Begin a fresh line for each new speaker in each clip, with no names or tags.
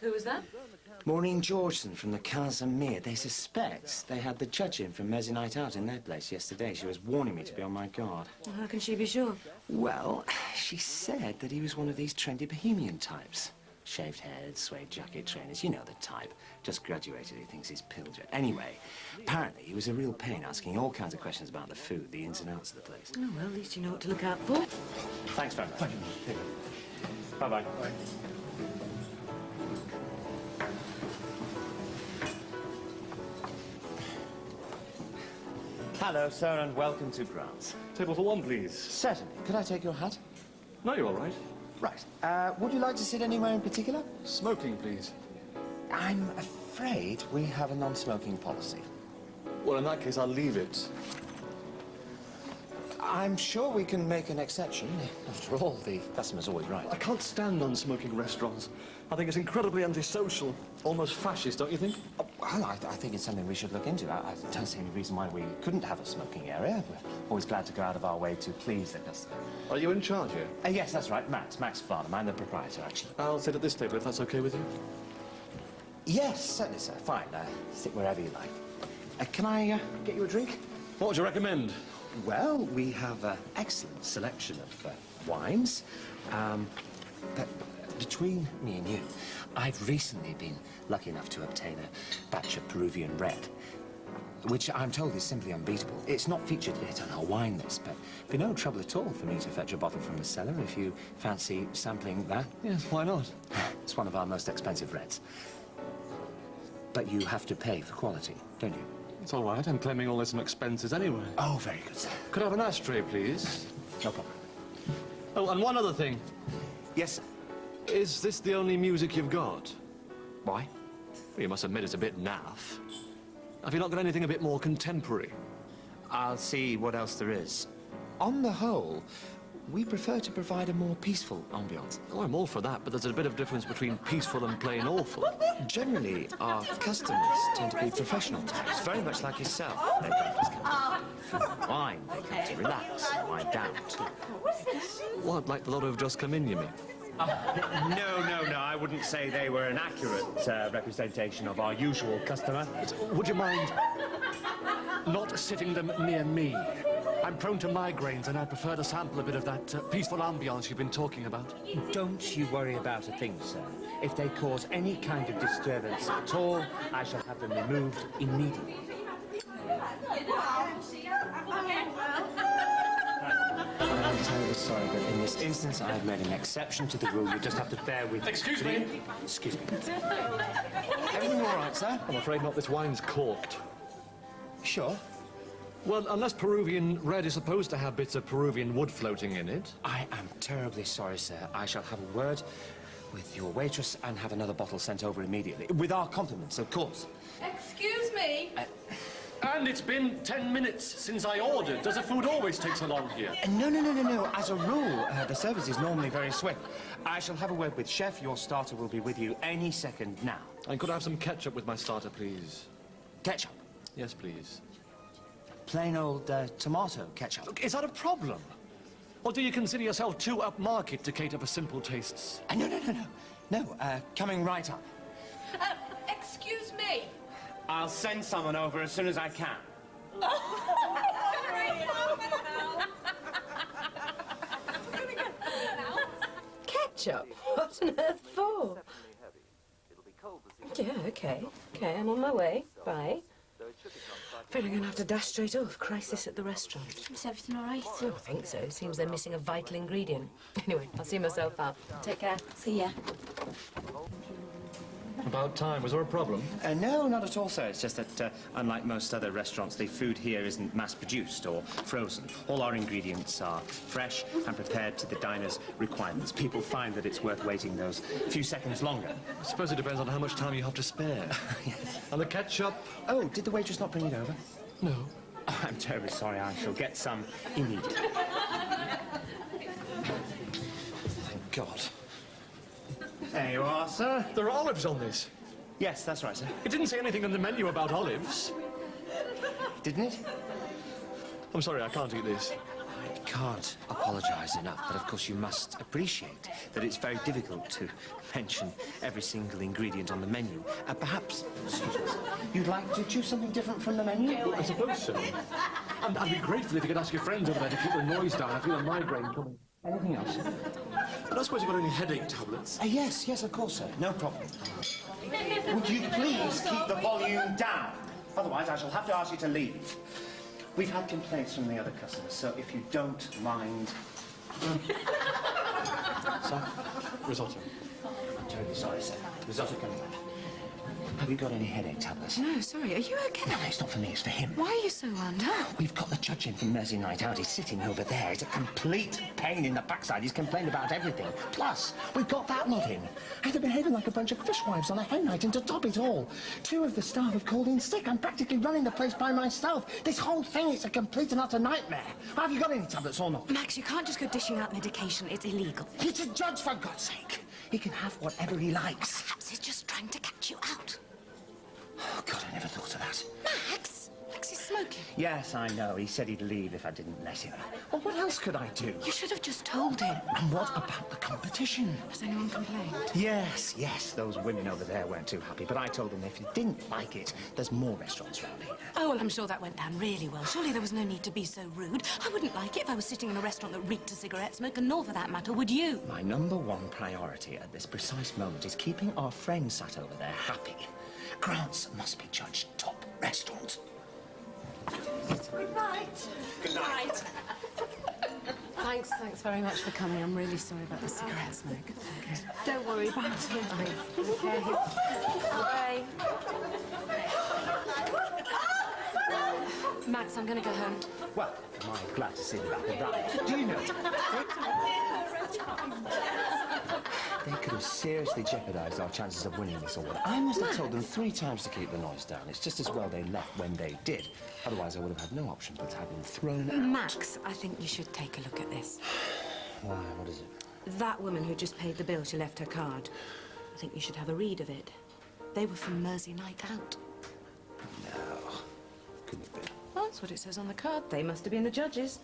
Who was that?
Maureen Georgeson from the Casimir. They suspect they had the judge in from Mersey Night Out in their place yesterday. She was warning me to be on my guard.
Well, how can she be sure?
Well, she said that he was one of these trendy bohemian types. Shaved head, suede jacket, trainers, you know the type. Just graduated, he thinks he's pilger. Anyway, apparently he was a real pain, asking all kinds of questions about the food, the ins and outs of the place.
Oh, well, at least you know what to look out for.
Thanks very much. Bye-bye. Bye. Hello, sir, and welcome to Grant's.
Table for one, please.
Certainly. Could I take your hat?
No, you're all right.
Right. Would you like to sit anywhere in particular?
Smoking, please.
I'm afraid we have a non-smoking policy.
Well, in that case, I'll leave it.
I'm sure we can make an exception. After all, the customer's always right.
I can't stand non-smoking restaurants. I think it's incredibly antisocial. Almost fascist, don't you think?
Oh, well, I think it's something we should look into. I don't see any reason why we couldn't have a smoking area. We're always glad to go out of our way to please the customer.
Are you in charge here?
Yes, that's right. Max Farnham. I'm the proprietor, actually.
I'll sit at this table if that's okay with you.
Yes, certainly, sir. Fine. Sit wherever you like. Can I get you a drink?
What would you recommend?
Well, we have an excellent selection of wines. But between me and you, I've recently been lucky enough to obtain a batch of Peruvian red, which I'm told is simply unbeatable. It's not featured yet on our wine list, but it'd be no trouble at all for me to fetch a bottle from the cellar if you fancy sampling that.
Yes, why not?
It's one of our most expensive reds. But you have to pay for quality, don't you?
It's all right. I'm claiming all some expenses anyway.
Oh, very good, sir.
Could I have an ashtray, please?
No problem.
Oh, and one other thing.
Yes, sir.
Is this the only music you've got?
Why?
Well, you must admit it's a bit naff. Have you not got anything a bit more contemporary?
I'll see what else there is. On the whole, we prefer to provide a more peaceful ambiance.
Oh, I'm all for that, but there's a bit of difference between peaceful and plain awful.
Generally, our customers tend to be professional types, very much like yourself. They come for wine, they come to relax, and wind down, too.
What, like the lot who've just come in, you mean?
No, I wouldn't say they were an accurate representation of our usual customer.
Would you mind not sitting them near me? I'm prone to migraines, and I prefer to sample a bit of that peaceful ambience you've been talking about.
Don't you worry about a thing, sir. If they cause any kind of disturbance at all, I shall have them removed immediately. I'm terribly sorry, but in this instance, I have made an exception to the rule. You just have to bear with me.
Excuse me?
Excuse me. Everything all right, sir?
I'm afraid not. This wine's corked.
Sure.
Well, unless Peruvian red is supposed to have bits of Peruvian wood floating in it.
I am terribly sorry, sir. I shall have a word with your waitress and have another bottle sent over immediately. With our compliments, of course.
Excuse me?
And it's been 10 minutes since I ordered. Does the food always take so long here?
No. As a rule, the service is normally very swift. I shall have a word with Chef. Your starter will be with you any second now.
And could I have some ketchup with my starter, please?
Ketchup?
Yes, please.
Plain old tomato ketchup.
Look, is that a problem? Or do you consider yourself too upmarket to cater for simple tastes?
No, coming right up.
Excuse me?
I'll send someone over as soon as I can.
Ketchup? What on earth for? Yeah, okay, I'm on my way. Bye. I feel I'm going to have to dash straight off. Crisis at the restaurant.
Is everything all right?
Oh, I think so. Seems they're missing a vital ingredient. Anyway, I'll see myself out. Take care.
See ya.
About time. Was there a problem?
No, not at all, sir. It's just that, unlike most other restaurants, the food here isn't mass-produced or frozen. All our ingredients are fresh and prepared to the diner's requirements. People find that it's worth waiting those few seconds longer.
I suppose it depends on how much time you have to spare.
Yes.
And the ketchup?
Oh, did the waitress not bring it over?
No.
Oh, I'm terribly sorry. I shall get some immediately. Thank God. There you are, sir.
There are olives on this.
Yes, that's right, sir.
It didn't say anything on the menu about olives.
Didn't it?
I'm sorry, I can't eat this.
I can't apologise enough, but of course you must appreciate that it's very difficult to mention every single ingredient on the menu. Perhaps, you'd like to choose something different from the menu?
I suppose so. And I'd be grateful if you could ask your friends over there to keep the noise down. I feel a migraine coming.
Anything else?
I don't suppose you've got any headache tablets?
Yes, of course, sir. No problem. Would you please keep the volume down? Otherwise, I shall have to ask you to leave. We've had complaints from the other customers, so if you don't mind... Sir?
Risotto.
I'm terribly sorry, sir. Risotto coming back. Have you got any headache tablets?
No, sorry, are you okay?
No, it's not for me, it's for him.
Why are you so wound up?
We've got the judge in from Mersey Night Out. He's sitting over there. It's a complete pain in the backside. He's complained about everything. Plus, we've got that lot in. And they're behaving like a bunch of fishwives on a hen night, and to top it all, 2 of the staff have called in sick. I'm practically running the place by myself. This whole thing is a complete and utter nightmare. Have you got any tablets or not?
Max, you can't just go dishing out medication. It's illegal.
He's a judge, for God's sake. He can have whatever he likes.
Perhaps he's just trying to catch you out.
Oh, God, I never thought of that.
Max? Max is smoking.
Yes, I know. He said he'd leave if I didn't let him. Well, what else could I do?
You should have just told him.
And what about the competition?
Has anyone complained?
Yes, those women over there weren't too happy, but I told them if you didn't like it, there's more restaurants around here.
Oh, well, I'm sure that went down really well. Surely there was no need to be so rude. I wouldn't like it if I was sitting in a restaurant that reeked of cigarette smoke, and nor, for that matter, would you.
My #1 priority at this precise moment is keeping our friend sat over there happy. Grants must be judged top restaurant.
Good night.
Good night.
Thanks very much for coming. I'm really sorry about the cigarette smoke. Okay. Don't worry about it. Okay. Bye. Max, I'm going to go home.
Well, am I glad to see the back of that. Do you know? They could have seriously jeopardised our chances of winning this award. I must have told them 3 times to keep the noise down. It's just as well they left when they did. Otherwise, I would have had no option but to have them thrown out.
Max, I think you should take a look at this.
Why? What is it?
That woman who just paid the bill, she left her card. I think you should have a read of it. They were from Mersey Night Out.
No. Couldn't have been.
Well, that's what it says on the card. They must have been the judges.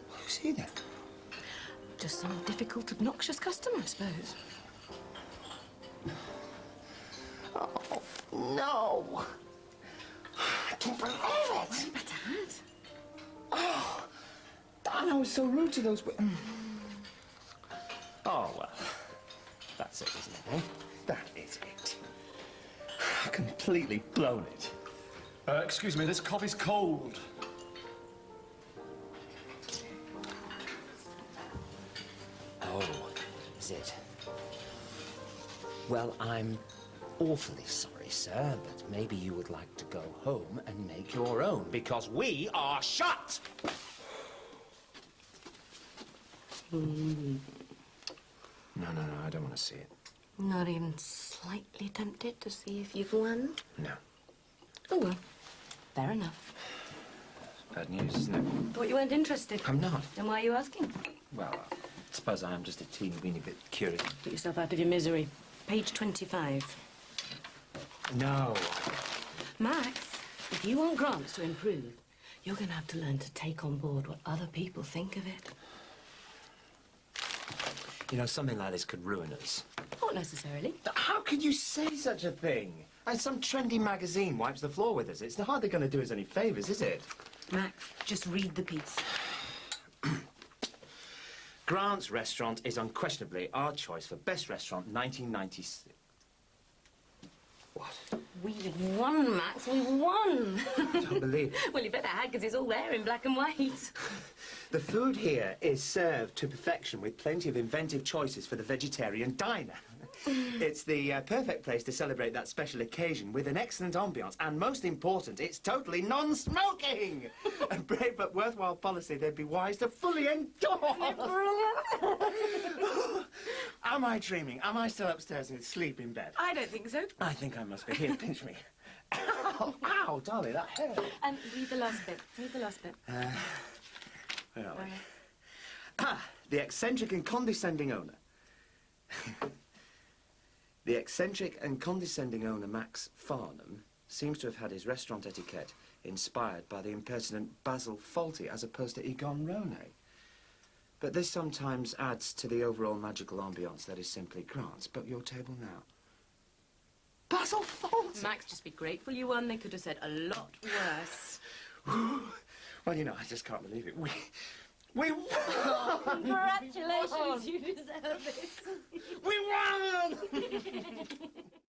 Who's he then?
Just some difficult, obnoxious customer, I suppose.
Oh, no. I can't believe it.
What about that?
Oh, Dan, I was so rude to those women. Oh, well, that's it, isn't it, eh? That is it. Completely blown it.
Excuse me, this coffee's cold.
Oh, is it? Well, I'm awfully sorry, sir, but maybe you would like to go home and make your own, because we are shut! No, I don't want to see it.
Not even slightly tempted to see if you've won?
No.
Oh, well, fair enough.
Bad news, isn't it?
Thought you weren't interested.
I'm not.
Then why are you asking?
Well, I suppose I am just a teeny-weeny bit curious.
Put yourself out of your misery. Page 25.
No.
Max, if you want Grants to improve, you're going to have to learn to take on board what other people think of it.
You know, something like this could ruin us.
Not necessarily.
How could you say such a thing? And some trendy magazine wipes the floor with us. It's hardly going to do us any favours, is it?
Max, just read the piece.
Grant's Restaurant is unquestionably our choice for Best Restaurant 1996. What?
We've won, Max. We've won.
I don't believe it.
Well, you better have, because it's all there in black and white.
The food here is served to perfection with plenty of inventive choices for the vegetarian diner. It's the perfect place to celebrate that special occasion with an excellent ambiance. And most important, it's totally non-smoking. A brave but worthwhile policy they'd be wise to fully endorse. Am I dreaming? Am I still upstairs and asleep in bed?
I don't think so.
I think I must be. Here, pinch me. Ow, ow, darling, that hurt.
And read the last bit. Read the last bit.
Where are we? The eccentric and condescending owner. The eccentric and condescending owner, Max Farnham,
seems to have had his restaurant etiquette inspired by the impertinent Basil Fawlty as opposed to Egon Rone. But this sometimes adds to the overall magical ambience that is simply Grant's. But your table now. Basil Fawlty!
Max, just be grateful you won. They could have said a lot worse.
Well, you know, I just can't believe it. We won!
Congratulations, you deserve it.
We won!